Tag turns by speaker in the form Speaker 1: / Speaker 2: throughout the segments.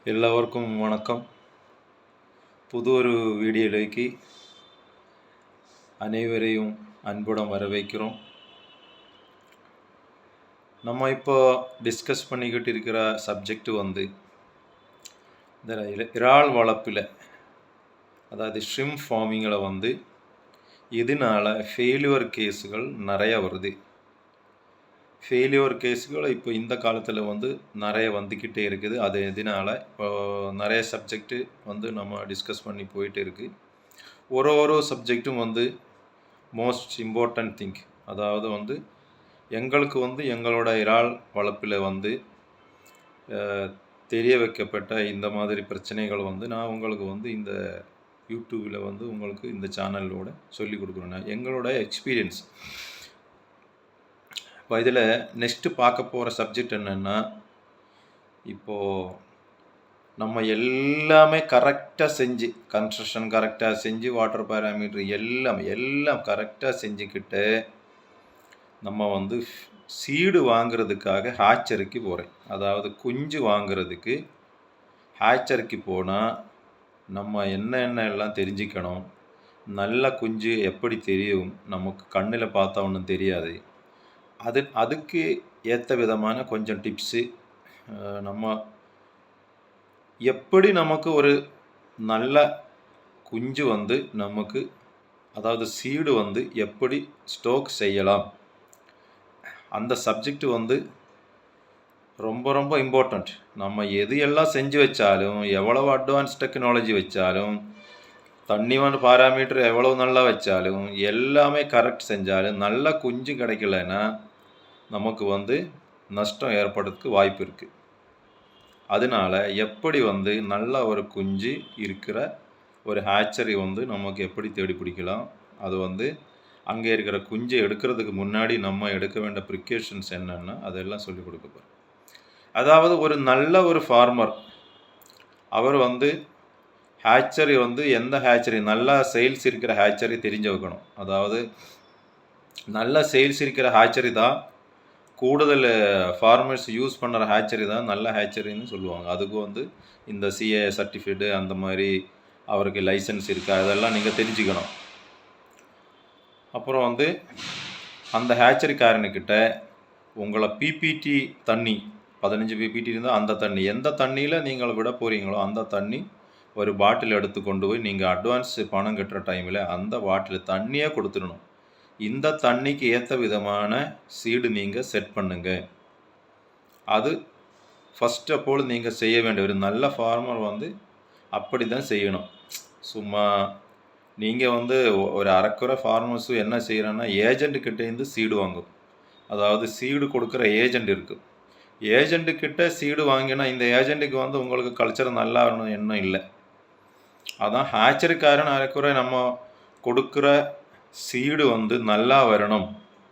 Speaker 1: എല്ലാവർക്കും വണക്കം. புது வீடியோலைக்கு அனைவரையும் அன்புடன் வரவேற்கிறோம். நம்ம இப்போ டிஸ்கஸ் பண்ணிக்கிட்டு இருக்கிற சப்ஜெக்ட் இந்த இறால் வளர்ப்பில், அதாவது ஷ்ரிம்ப் ஃபார்மிங்கில் இதனால் ஃபெயிலியர் கேஸுகள் நிறைய வருது. ஃபெயிலியர் கேஸுகள் இப்போ இந்த காலத்தில் நிறைய வந்துக்கிட்டே இருக்குது. அது இதனால் இப்போ நிறைய சப்ஜெக்ட்டு நம்ம டிஸ்கஸ் பண்ணி போயிட்டு இருக்குது. ஒரு சப்ஜெக்ட்டும் மோஸ்ட் இம்பார்ட்டன்ட் திங், அதாவது எங்களுக்கு எங்களோட இறால் வளர்ப்பில் தெரிய வைக்கப்பட்ட இந்த மாதிரி பிரச்சனைகள் நான் உங்களுக்கு இந்த யூடியூப்பில் உங்களுக்கு இந்த சேனலோட சொல்லி கொடுக்குறேன், எங்களோட எக்ஸ்பீரியன்ஸ். இப்போ இதில் நெக்ஸ்ட்டு பார்க்க போகிற சப்ஜெக்ட் என்னென்னா, இப்போது நம்ம எல்லாமே கரெக்டாக செஞ்சு, கன்ஸ்ட்ரக்ஷன் கரெக்டாக செஞ்சு, வாட்டர் பேராமீட்டர் எல்லாம் கரெக்டாக செஞ்சுக்கிட்டு நம்ம சீடு வாங்கிறதுக்காக ஹேச்சரிக்கு போகிறேன். அதாவது குஞ்சு வாங்கிறதுக்கு ஹேச்சரிக்கு போனால் நம்ம என்ன எல்லாம் தெரிஞ்சுக்கணும். நல்ல குஞ்சு எப்படி தெரியும்? நமக்கு கண்ணில் பார்த்தா ஒன்றும் தெரியாது. அதுக்கு ஏற்ற விதமான கொஞ்சம் டிப்ஸு, நம்ம எப்படி நமக்கு ஒரு நல்ல குஞ்சு நமக்கு, அதாவது சீடு எப்படி ஸ்டோக் செய்யலாம், அந்த சப்ஜெக்ட் ரொம்ப இம்பார்ட்டண்ட். நம்ம எது எல்லாம் செஞ்சு வச்சாலும், எவ்வளவு அட்வான்ஸ் டெக்னாலஜி வச்சாலும், தண்ணி பாராமீட்டர் எவ்வளவு நல்லா வச்சாலும், எல்லாமே கரெக்ட் செஞ்சாலும் நல்ல குஞ்சு கிடைக்கலன்னா நமக்கு நஷ்டம் ஏற்படுறதுக்கு வாய்ப்பு இருக்குது. அதனால் எப்படி நல்ல ஒரு குஞ்சு இருக்கிற ஒரு ஹேச்சரி நமக்கு எப்படி தேடி பிடிக்கலாம், அது அங்கே இருக்கிற குஞ்சை எடுக்கிறதுக்கு முன்னாடி நம்ம எடுக்க வேண்டிய ப்ரிகாஷன்ஸ் என்னென்னா அதெல்லாம் சொல்லிக் கொடுக்க போகிறேன். அதாவது ஒரு நல்ல ஒரு ஃபார்மர் அவர் ஹேச்சரி எந்த ஹேச்சரி, நல்லா சேல்ஸ் இருக்கிற ஹேச்சரி தெரிஞ்சு வைக்கணும். அதாவது நல்ல சேல்ஸ் இருக்கிற ஹேச்சரி தான், கூடுதல் ஃபார்மர்ஸ் யூஸ் பண்ணுற ஹேச்சரி தான் நல்ல ஹேச்சரின்னு சொல்லுவாங்க. அதுக்கு இந்த சிஏ சர்டிஃபிகேட்டு அந்த மாதிரி அவருக்கு லைசன்ஸ் இருக்கா, அதெல்லாம் நீங்கள் தெரிஞ்சுக்கணும். அப்புறம் அந்த ஹேச்சரிக்காரனுக்கிட்ட உங்களை பிபிடி தண்ணி 15 பிபிடி இருந்தால் அந்த தண்ணி, எந்த தண்ணியில் நீங்கள் விட போகிறீங்களோ அந்த தண்ணி ஒரு பாட்டில் எடுத்து கொண்டு போய் நீங்கள் அட்வான்ஸ் பணம் கட்டுற டைமில் அந்த பாட்டில் தண்ணியே கொடுத்துடணும். இந்த தண்ணிக்கு ஏற்ற விதமான சீடு நீங்கள் செட் பண்ணுங்க. அது ஃபஸ்ட் ஆஃப் ஆல் நீங்கள் செய்ய வேண்டிய ஒரு நல்ல ஃபார்மர் அப்படி தான் செய்யணும். சும்மா நீங்கள் ஒரு அரைக்குறை ஃபார்மர்ஸு என்ன செய்கிறேன்னா, ஏஜெண்ட்டுக்கிட்டேருந்து சீடு வாங்கும். அதாவது சீடு கொடுக்குற ஏஜெண்ட் இருக்குது. ஏஜெண்ட்டுக்கிட்ட சீடு வாங்கினா இந்த ஏஜெண்ட்டுக்கு உங்களுக்கு கல்ச்சர் நல்லா வரணும் எண்ணம் இல்லை. அதான் ஹேச்சரிக்காரன் அரைக்குறை நம்ம கொடுக்குற சீடு நல்லா வரணும்,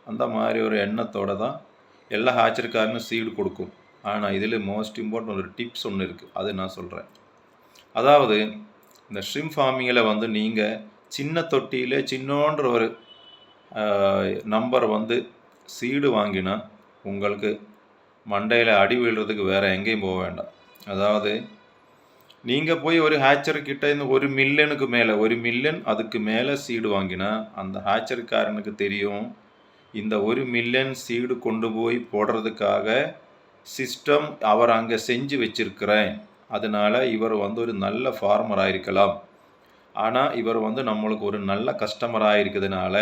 Speaker 1: அந்த மாதிரி ஒரு எண்ணத்தோடு தான் எல்லா ஹேச்சரிக்காரனும் சீடு கொடுக்கும். ஆனால் இதில் மோஸ்ட் இம்பார்ட்டன்ட் ஒரு டிப்ஸ் ஒன்று இருக்குது, அது நான் சொல்கிறேன். அதாவது இந்த ஷ்ரிம்ப் ஃபார்மிங்கில் நீங்கள் சின்ன தொட்டியில் சின்னோன்ற ஒரு நம்பர் சீடு வாங்கினா உங்களுக்கு மண்டையில் அடி விழுறதுக்கு வேறு எங்கேயும் போக வேண்டாம். அதாவது நீங்கள் போய் ஒரு ஹேச்சர்கிட்ட இந்த 1 மில்லியனுக்கு மேலே, 1 மில்லியன் அதுக்கு மேலே சீடு வாங்கினா அந்த ஹேச்சர்காரனுக்கு தெரியும், இந்த 1 மில்லியன் சீடு கொண்டு போய் போடுறதுக்காக சிஸ்டம் அவர் அங்கே செஞ்சு வச்சிருக்கிறேன். அதனால் இவர் ஒரு நல்ல ஃபார்மராக இருக்கலாம். ஆனால் இவர் நம்மளுக்கு ஒரு நல்ல கஸ்டமராக இருக்கிறதுனால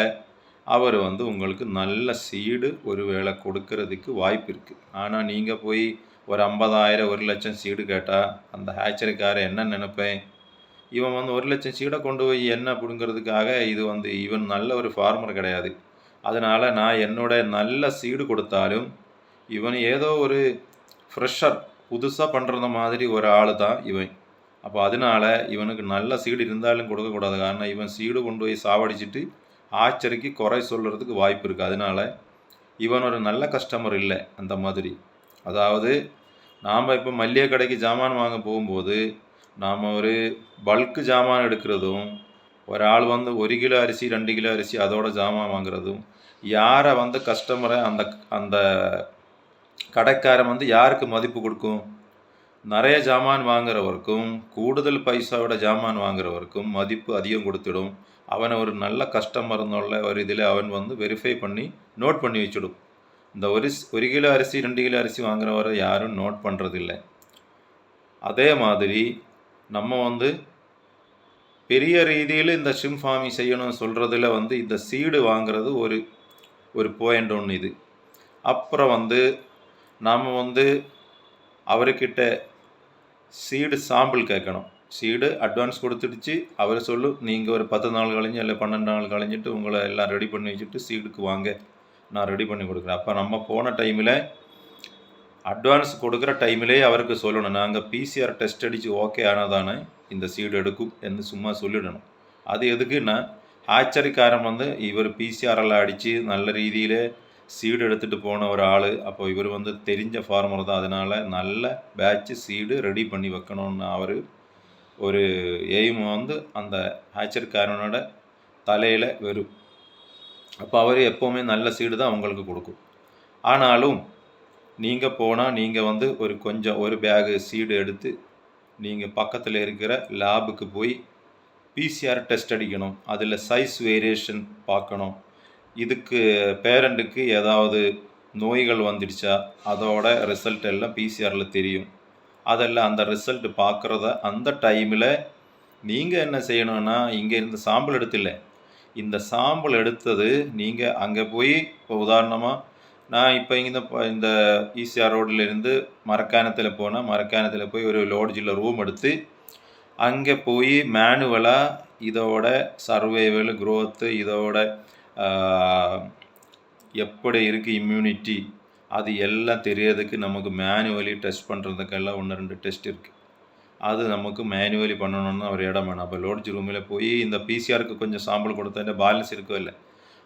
Speaker 1: அவர் உங்களுக்கு நல்ல சீடு ஒரு வேளை கொடுக்கறதுக்கு வாய்ப்பு இருக்குது. ஆனால் நீங்கள் போய் ஒரு 50,000 1 லட்சம் சீடு கேட்டால் அந்த ஹேச்சரிக்காரன் என்ன நினைப்பேன், இவன் 1 லட்சம் சீடை கொண்டு போய் என்ன பிடுங்கிறதுக்காக, இது இவன் நல்ல ஒரு ஃபார்மர் கிடையாது. அதனால் நான் என்னோட நல்ல சீடு கொடுத்தாலும் இவன் ஏதோ ஒரு ஃப்ரெஷர், புதுசாக பண்ணுறது மாதிரி ஒரு ஆள் தான் இவன். அப்போ அதனால் இவனுக்கு நல்ல சீடு இருந்தாலும் கொடுக்கக்கூடாது. காரணம் இவன் சீடு கொண்டு போய் சாவடிச்சிட்டு ஹேச்சரிக்கு குறை சொல்கிறதுக்கு வாய்ப்பு இருக்குது. அதனால் இவன் ஒரு நல்ல கஸ்டமர் இல்லை. அந்த மாதிரி அதாவது நாம் இப்போ மல்லிகை கடைக்கு ஜாமான் வாங்க போகும்போது நாம் ஒரு பல்க்கு ஜாமான் எடுக்கிறதும், ஒரு ஆள் 1 கிலோ அரிசி 2 கிலோ அரிசி அதோட ஜாமான் வாங்குறதும், யாரை கஸ்டமரை அந்த அந்த கடைக்காரன் யாருக்கு மதிப்பு கொடுக்கும்? நிறைய ஜாமான் வாங்குறவருக்கும் கூடுதல் பைசாவோட ஜாமான் வாங்குறவருக்கும் மதிப்பு அதிகம் கொடுத்துடும். அவனை ஒரு நல்ல கஸ்டமர்னுள்ள ஒரு இதில் அவன் வந்து வெரிஃபை பண்ணி நோட் பண்ணி வச்சுடும். இந்த ஒரு கிலோ அரிசி 2 கிலோ அரிசி வாங்குறவரை யாரும் நோட் பண்ணுறதில்ல. அதே மாதிரி நம்ம வந்து பெரிய ரீதியில் இந்த ஷிம் ஃபார்மிங் செய்யணும்னு சொல்கிறதுல வந்து இந்த சீடு வாங்குறது ஒரு பாயிண்ட் ஒன்று இது. அப்புறம் வந்து நாம் வந்து அவர்கிட்ட சீடு சாம்பிள் கேட்கணும். சீடு அட்வான்ஸ் கொடுத்துடுச்சு, அவர் நீங்கள் ஒரு 10 நாள் கழிஞ்சு இல்லை 12 நாள் கழிஞ்சிட்டு உங்களை எல்லாம் ரெடி பண்ணி வச்சுட்டு சீடுக்கு வாங்க, நான் ரெடி பண்ணி கொடுக்குறேன். அப்போ நம்ம போன டைமில் அட்வான்ஸ் கொடுக்குற டைமிலே அவருக்கு சொல்லணும், நாங்கள் பிசிஆர் டெஸ்ட் அடித்து ஓகே ஆனதானே இந்த சீடு எடுக்கும் என்று சும்மா சொல்லிடணும். அது எதுக்குன்னா ஆச்சரிக்காரன் வந்து இவர் பிசிஆரெல்லாம் அடித்து நல்ல ரீதியில் சீடு எடுத்துகிட்டு போன ஒரு ஆள். அப்போ இவர் வந்து தெரிஞ்ச ஃபார்மர் தான். அதனால் நல்ல பேட்ச்சு சீடு ரெடி பண்ணி வைக்கணும்னு அவர் ஒரு எய்ம் வந்து அந்த ஆச்சரிக்காரனோட தலையில் வரும். அப்போ அவர் எப்போவுமே நல்ல சீடு தான் உங்களுக்கு கொடுக்கும். ஆனாலும் நீங்கள் போனால் நீங்கள் வந்து ஒரு பேகு சீடு எடுத்து நீங்கள் பக்கத்தில் இருக்கிற லேபுக்கு போய் பிசிஆர் டெஸ்ட் அடிக்கணும். அதில் சைஸ் வேரியேஷன் பார்க்கணும். இதுக்கு பேரண்ட்டுக்கு ஏதாவது நோய்கள் வந்துடுச்சா அதோட ரிசல்ட் எல்லாம் பிசிஆரில் தெரியும். அதெல்லாம் அந்த ரிசல்ட் பார்க்குறத அந்த டைமில் நீங்கள் என்ன செய்யணும்னா, இங்கே இருந்து சாம்பிள் எடுத்தில்ல, இந்த சாம்பிள் எடுத்தது நீங்கள் அங்கே போய் இப்போ உதாரணமாக நான் இப்போ இந்த ஈசிஆர் ரோட்லேருந்து மரக்காணத்தில் போனால் மரக்காணத்தில் போய் ஒரு லாட்ஜில் ரூம் எடுத்து அங்கே போய் மேனுவலாக இதோட சர்வைவல் க்ரோத்து இதோட எப்படி இருக்குது இம்யூனிட்டி அது எல்லாம் தெரியறதுக்கு நமக்கு மேனுவலி டெஸ்ட் பண்ணுறதுக்கெல்லாம் 1-2 டெஸ்ட் இருக்குது. அது நமக்கு மேனுவலி பண்ணணும்னு ஒரு இடம் வேணும். அப்போ லாட்ஜ் ரூமில் போய் இந்த பிசிஆருக்கு கொஞ்சம் சாம்பிள் கொடுத்தா பேலன்ஸ் இருக்கோ இல்லை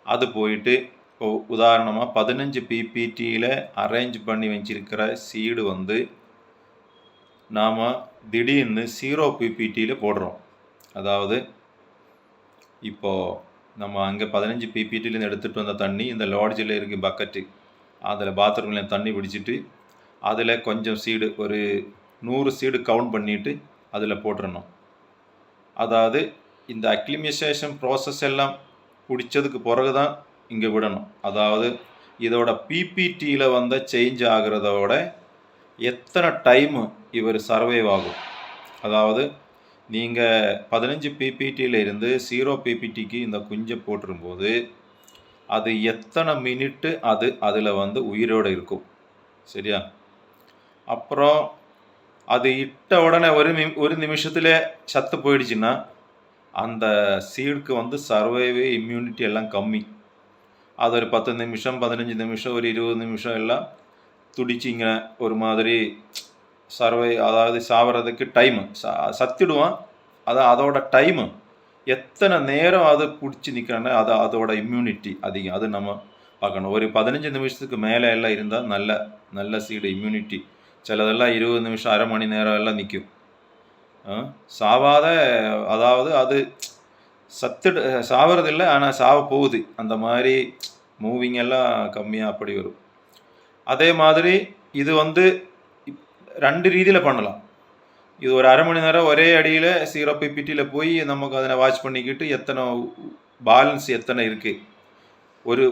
Speaker 1: அது போயிட்டு இப்போ உதாரணமாக 15 பிபிடியில் அரேஞ்ச் பண்ணி வச்சிருக்கிற சீடு வந்து நாம் திடீர்னு 0 பிபிடியில் போடுறோம். அதாவது இப்போது நம்ம அங்கே 15 பிபிடிலேருந்து எடுத்துகிட்டு வந்த தண்ணி இந்த லாட்ஜில் இருக்க பக்கெட்டு அதில் பாத்ரூமில் தண்ணி பிடிச்சிட்டு அதில் கொஞ்சம் சீடு ஒரு 100 சீடு கவுண்ட் பண்ணிவிட்டு அதில் போட்டுடணும். அதாவது இந்த அக்ளிமைசேஷன் ப்ராசஸ் எல்லாம் பிடிச்சதுக்கு பிறகு தான் இங்கே விடணும். அதாவது இதோட பிபிடியில் வந்து சேஞ்ச் ஆகிறதோட எத்தனை டைமு இவர் சர்வைவ் ஆகும். அதாவது நீங்கள் 15 பிபிடியில் இருந்து 0 பிபிடிக்கு இந்த குஞ்சை போட்டுரும்போது அது எத்தனை மினிட்டு அதில் வந்து உயிரோடு இருக்கும். சரியா? அப்புறம் அது இட்ட உடனே ஒரு நிமிஷத்தில் சத்து போயிடுச்சுன்னா அந்த சீடுக்கு வந்து சர்வைவே இம்யூனிட்டி எல்லாம் கம்மி. அது ஒரு 10 நிமிஷம் 15 நிமிஷம் ஒரு 20 நிமிஷம் எல்லாம் துடிச்சிங்க ஒரு மாதிரி அதாவது சாவறதுக்கு டைமு சத்திடுவான். அதோட டைமு எத்தனை நேரம் அது பிடிச்சி நிற்கிறேன்னா அதோட இம்யூனிட்டி அதிகம். அது நம்ம பார்க்கணும். ஒரு 15 நிமிஷத்துக்கு மேலே எல்லாம் இருந்தால் நல்ல சீடு இம்யூனிட்டி. சிலதெல்லாம் 20 நிமிஷம் அரை மணி நேரம் எல்லாம் நிற்கும். அதாவது அது சாவறதில்லை, ஆனால் சாவ போகுது. அந்த மாதிரி மூவிங் எல்லாம் கம்மியாக அப்படி வரும். அதே மாதிரி இது வந்து 2 ரீதியில் பண்ணலாம். இது ஒரு அரை மணி நேரம் ஒரே அடியில் 0 பிபிடியில் போய் நமக்கு அதனை வாட்ச் பண்ணிக்கிட்டு எத்தனை பேலன்ஸ் எத்தனை இருக்குது.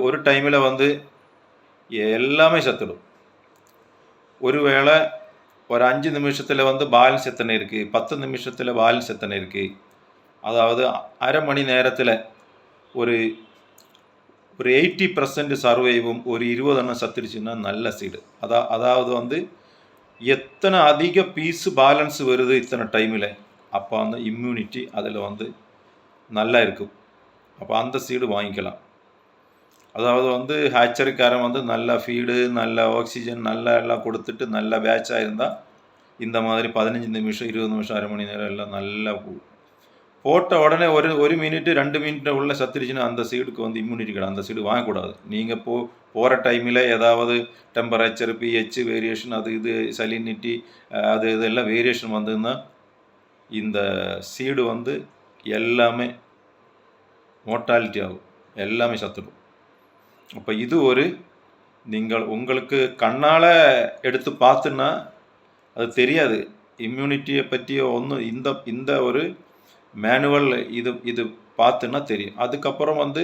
Speaker 1: ஒரு டைமில் வந்து எல்லாமே சத்துடும். ஒருவேளை ஒரு 5 நிமிஷத்தில் வந்து பேலன்ஸ் எத்தனை இருக்குது, 10 நிமிஷத்தில் பேலன்ஸ் எத்தனை இருக்குது. அதாவது அரை மணி நேரத்தில் ஒரு 80% சர்வைவும் ஒரு 20 எண்ணம் சத்துடுச்சுன்னா நல்ல சீடு. அதாவது வந்து எத்தனை அதிக பீஸு பேலன்ஸ் வருது இத்தனை டைமில், அப்போ அந்த இம்யூனிட்டி அதில் வந்து நல்லா இருக்கும். அப்போ அந்த சீடு வாங்கிக்கலாம். அதாவது வந்து ஹேச்சரிக்காரன் வந்து நல்ல ஃபீடு நல்ல ஆக்சிஜன் நல்லா எல்லாம் கொடுத்துட்டு நல்ல பேட்சாக இருந்தால் இந்த மாதிரி 15 நிமிஷம் 20 நிமிஷம் அரை மணி நேரம் எல்லாம் நல்லா போட்ட உடனே ஒரு மினிட்டு 2 மினிட்டு உள்ள சத்துருச்சுன்னா அந்த சீடுக்கு வந்து இம்யூனிட்டி கிடையாது. அந்த சீடு வாங்கக்கூடாது. நீங்கள் போகிற டைமில் ஏதாவது டெம்பரேச்சர் பிஹெச் வேரியேஷன் இது சலினிட்டி இதெல்லாம் வேரியேஷன் வந்ததுன்னா இந்த சீடு வந்து எல்லாமே மோர்டாலிட்டி ஆகும், எல்லாமே சத்துடும். அப்போ இது உங்களுக்கு கண்ணால் எடுத்து பார்த்துன்னா அது தெரியாது. இம்யூனிட்டியை பற்றிய ஒன்று இந்த ஒரு மேனுவல் இது பார்த்துன்னா தெரியும். அதுக்கப்புறம் வந்து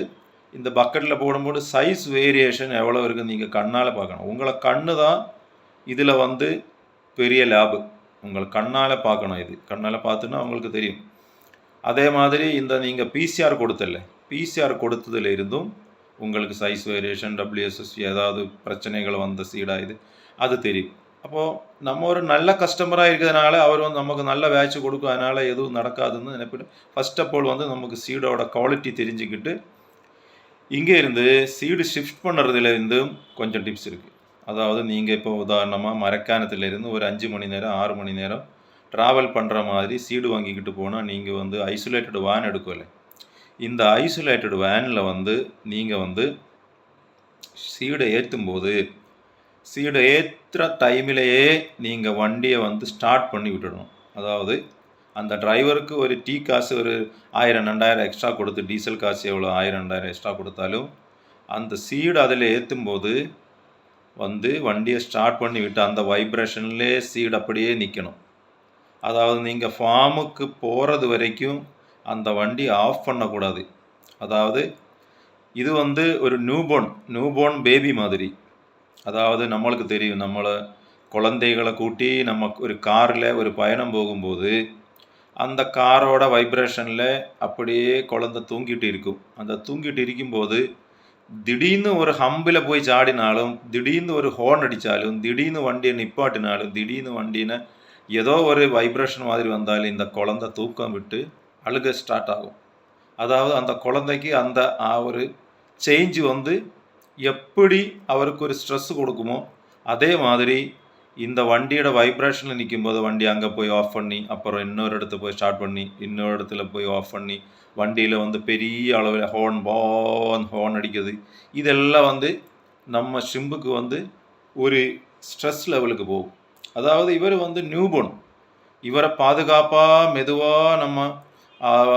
Speaker 1: இந்த பக்கெட்டில் போடும்போது சைஸ் வேரியேஷன் எவ்வளோ இருக்குன்னு நீங்கள் கண்ணால் பார்க்கணும். உங்களை கண்ணு தான் இதில் வந்து பெரிய லேபு. உங்கள் கண்ணால் பார்க்கணும். இது கண்ணால் பார்த்துன்னா உங்களுக்கு தெரியும். அதே மாதிரி இந்த நீங்கள் பிசிஆர் கொடுத்தல, பிசிஆர் கொடுத்ததுல இருந்தும் உங்களுக்கு சைஸ் வேரியேஷன், WSS ஏதாவது பிரச்சனைகள் வந்த சீடாக இது அது தெரியும். அப்போது நம்ம ஒரு நல்ல கஸ்டமராக இருக்கிறதுனால அவர் வந்து நமக்கு நல்ல வேட்ச் கொடுக்கும், அதனால் எதுவும் நடக்காதுன்னு நினைப்பிட்டு ஃபர்ஸ்ட் ஆஃப் ஆல் வந்து நமக்கு சீடோட குவாலிட்டி தெரிஞ்சுக்கிட்டு இங்கே இருந்து சீடு ஷிஃப்ட் பண்ணுறதுலேருந்து கொஞ்சம் டிப்ஸ் இருக்குது. அதாவது நீங்கள் இப்போ உதாரணமாக மரக்காணத்துலேருந்து ஒரு 5 மணி நேரம் 6 மணி நேரம் ட்ராவல் பண்ணுற மாதிரி சீடு வாங்கிக்கிட்டு போனால் நீங்கள் வந்து ஐசோலேட்டட் வேன் எடுக்கலை. இந்த ஐசோலேட்டட் வேனில் வந்து நீங்கள் வந்து சீடை ஏற்றும்போது சீடை ஏற்றுற டைமிலேயே நீங்கள் வண்டியை வந்து ஸ்டார்ட் பண்ணி விட்டுடணும். அதாவது அந்த டிரைவருக்கு ஒரு டீ காசு ஒரு 1000 2000 எக்ஸ்ட்ரா கொடுத்து, டீசல் காசு எவ்வளோ 1000 2000 எக்ஸ்ட்ரா கொடுத்தாலும் அந்த சீடு அதில் ஏற்றும்போது வந்து வண்டியை ஸ்டார்ட் பண்ணி விட்டு அந்த வைப்ரேஷன்லேயே சீடு அப்படியே நிற்கணும். அதாவது நீங்கள் ஃபார்முக்கு போகிறது வரைக்கும் அந்த வண்டி ஆஃப் பண்ணக்கூடாது. அதாவது இது வந்து ஒரு நியூபோர்ன் பேபி மாதிரி. அதாவது நம்மளுக்கு தெரியும், நம்மளை குழந்தைகளை கூட்டி நம்ம ஒரு காரில் ஒரு பயணம் போகும்போது அந்த காரோட வைப்ரேஷனில் அப்படியே குழந்தை தூங்கிட்டு இருக்கும். அந்த தூங்கிட்டு இருக்கும்போது திடீர்னு ஒரு ஹம்பில் போய் சாடினாலும், திடீர்னு ஒரு ஹார்ன் அடித்தாலும், திடீர்னு வண்டியை நிப்பாட்டினாலும், திடீர்னு வண்டின்னு ஏதோ ஒரு வைப்ரேஷன் மாதிரி வந்தாலும் இந்த குழந்தை தூக்கம் விட்டு அழுக ஸ்டார்ட் ஆகும். அதாவது அந்த குழந்தைக்கு அந்த ஒரு சேஞ்சு வந்து எப்படி அவருக்கு ஒரு ஸ்ட்ரெஸ் கொடுக்குமோ அதே மாதிரி இந்த வண்டியோட வைப்ரேஷனில் நிற்கும்போது வண்டி அங்கே போய் ஆஃப் பண்ணி, அப்புறம் இன்னொரு இடத்துல போய் ஸ்டார்ட் பண்ணி, இன்னொரு இடத்துல போய் ஆஃப் பண்ணி, வண்டியில் வந்து பெரிய அளவில் ஹார்ன் அடிக்குது. இதெல்லாம் வந்து நம்ம ஷிம்புக்கு வந்து ஒரு ஸ்ட்ரெஸ் லெவலுக்கு போகும். அதாவது இவர் வந்து நியூபோர்ன், இவரை பாதுகாப்பாக மெதுவாக நம்ம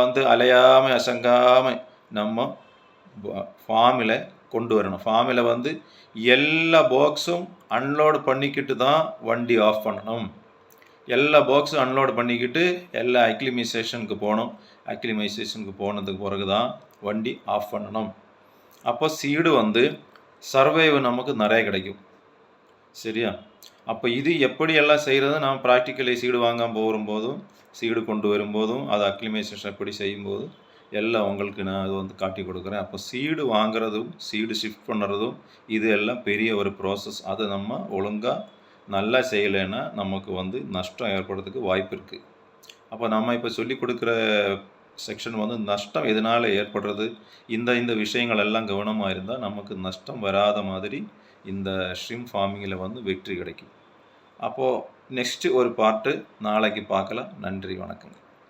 Speaker 1: வந்து அலையாமல் அசங்காமல் நம்ம ஃபார்மில் கொண்டு வரணும். ஃபார்மில் வந்து எல்லா பாக்ஸும் அன்லோடு பண்ணிக்கிட்டு தான் வண்டி ஆஃப் பண்ணணும். எல்லா பாக்ஸும் அன்லோடு பண்ணிக்கிட்டு எல்லா அக்ளிமைசேஷனுக்கு போகணும். அக்ளிமைசேஷனுக்கு போனதுக்கு பிறகு தான் வண்டி ஆஃப் பண்ணணும். அப்போ சீடு வந்து சர்வைவ் நமக்கு நிறைய கிடைக்கும். சரியா? அப்போ இது எப்படியெல்லாம் செய்கிறது, நாம் ப்ராக்டிக்கலி சீடு வாங்காமல் போகும்போதும் சீடு கொண்டு வரும்போதும் அதை அக்ளிமைசேஷன் எப்படி செய்யும்போதும் எல்லாம் உங்களுக்கு நான் அது வந்து காட்டி கொடுக்குறேன். அப்போ சீடு வாங்குறதும் சீடு ஷிஃப்ட் பண்ணுறதும் இது எல்லாம் பெரிய ஒரு ப்ராசஸ். அதை நம்ம ஒழுங்காக நல்லா செய்யலைன்னா நமக்கு வந்து நஷ்டம் ஏற்படுறதுக்கு வாய்ப்பு இருக்குது. அப்போ நம்ம இப்போ சொல்லி கொடுக்குற செக்ஷன் வந்து நஷ்டம் எதனால் ஏற்படுறது, இந்த விஷயங்கள் எல்லாம் கவனமாக இருந்தால் நமக்கு நஷ்டம் வராத மாதிரி இந்த ஷ்ரிம்ப் ஃபார்மிங்கில் வந்து வெற்றி கிடைக்கும். அப்போது நெக்ஸ்ட்டு ஒரு பார்ட்டு நாளைக்கு பார்க்கலாம். நன்றி, வணக்கங்க.